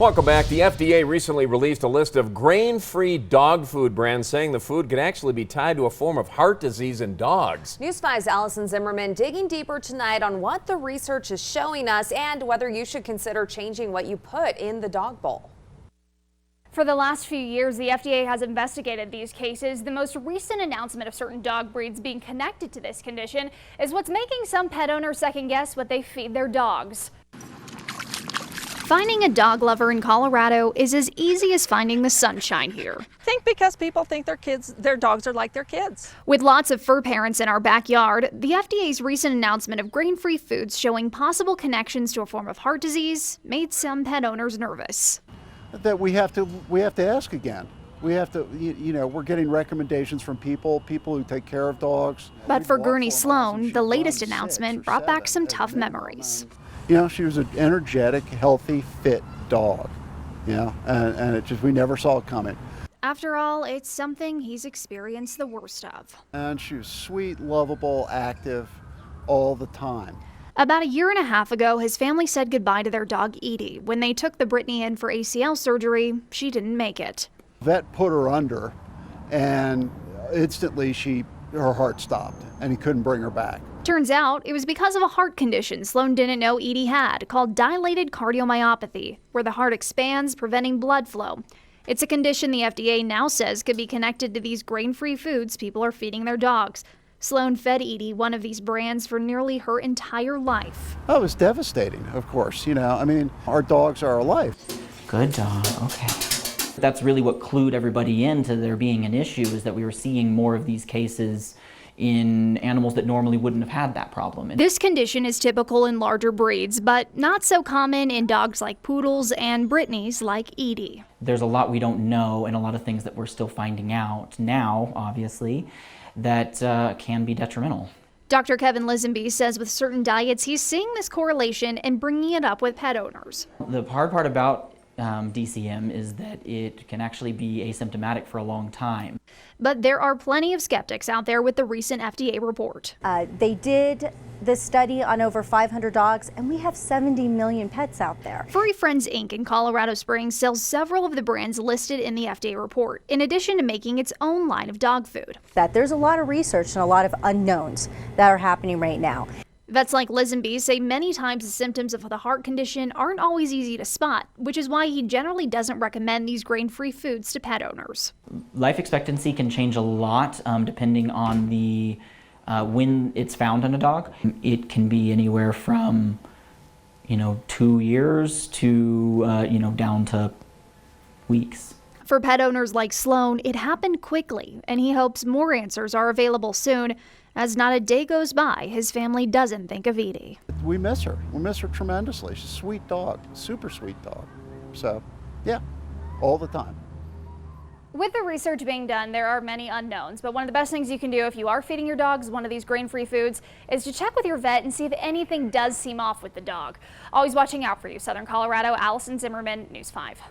Welcome back. The FDA recently released a list of grain-free dog food brands, saying the food could actually be tied to a form of heart disease in dogs. News 5's ALASYN Zimmerman digging deeper tonight on what the research is showing us and whether you should consider changing what you put in the dog bowl. For the last few years, the FDA has investigated these cases. The most recent announcement of certain dog breeds being connected to this condition is what's making some pet owners second guess what they feed their dogs. Finding a dog lover in Colorado is as easy as finding the sunshine here. I think because people think their dogs are like their kids. With lots of fur parents in our backyard, the FDA's recent announcement of grain-free foods showing possible connections to a form of heart disease made some pet owners nervous. That we have to ask again. We have to, we're getting recommendations from people who take care of dogs. But for Gurney Sloan, the latest announcement brought back some tough memories. She was an energetic, healthy, fit dog, and it just, we never saw it coming. After all, it's something he's experienced the worst of. And she was sweet, lovable, active all the time. About a year and a half ago, his family said goodbye to their dog Edie. When they took the Brittany in for ACL surgery, she didn't make it. Vet put her under, and instantly her heart stopped, and he couldn't bring her back. Turns out it was because of a heart condition Sloan didn't know Edie had, called dilated cardiomyopathy, where the heart expands, preventing blood flow. It's a condition the FDA now says could be connected to these grain-free foods people are feeding their dogs. Sloan fed Edie one of these brands for nearly her entire life. Oh, it was devastating, of course. Our dogs are our life. Good dog, okay. That's really what clued everybody into there being an issue, is that we were seeing more of these cases in animals that normally wouldn't have had that problem. This condition is typical in larger breeds, but not so common in dogs like poodles and Brittany's like Edie. There's a lot we don't know and a lot of things that we're still finding out now, obviously, that can be detrimental. Dr. Kevin LISENBEE says with certain diets, he's seeing this correlation and bringing it up with pet owners. The hard part about DCM is that it can actually be asymptomatic for a long time. But there are plenty of skeptics out there with the recent FDA report. They did this study on over 500 dogs, and we have 70 million pets out there. Furry Friends Inc. in Colorado Springs sells several of the brands listed in the FDA report, in addition to making its own line of dog food. That there's a lot of research and a lot of unknowns that are happening right now. Vets like LISENBEE say many times the symptoms of the heart condition aren't always easy to spot, which is why he generally doesn't recommend these grain-free foods to pet owners. Life expectancy can change a lot depending on the when it's found in a dog. It can be anywhere from 2 years to down to weeks. For pet owners like Sloan, it happened quickly, and he hopes more answers are available soon, as not a day goes by his family doesn't think of Edie. We miss her. We miss her tremendously. She's a sweet dog, super sweet dog. So, yeah, all the time. With the research being done, there are many unknowns, but one of the best things you can do if you are feeding your dogs one of these grain-free foods is to check with your vet and see if anything does seem off with the dog. Always watching out for you. Southern Colorado, ALASYN Zimmerman, News 5.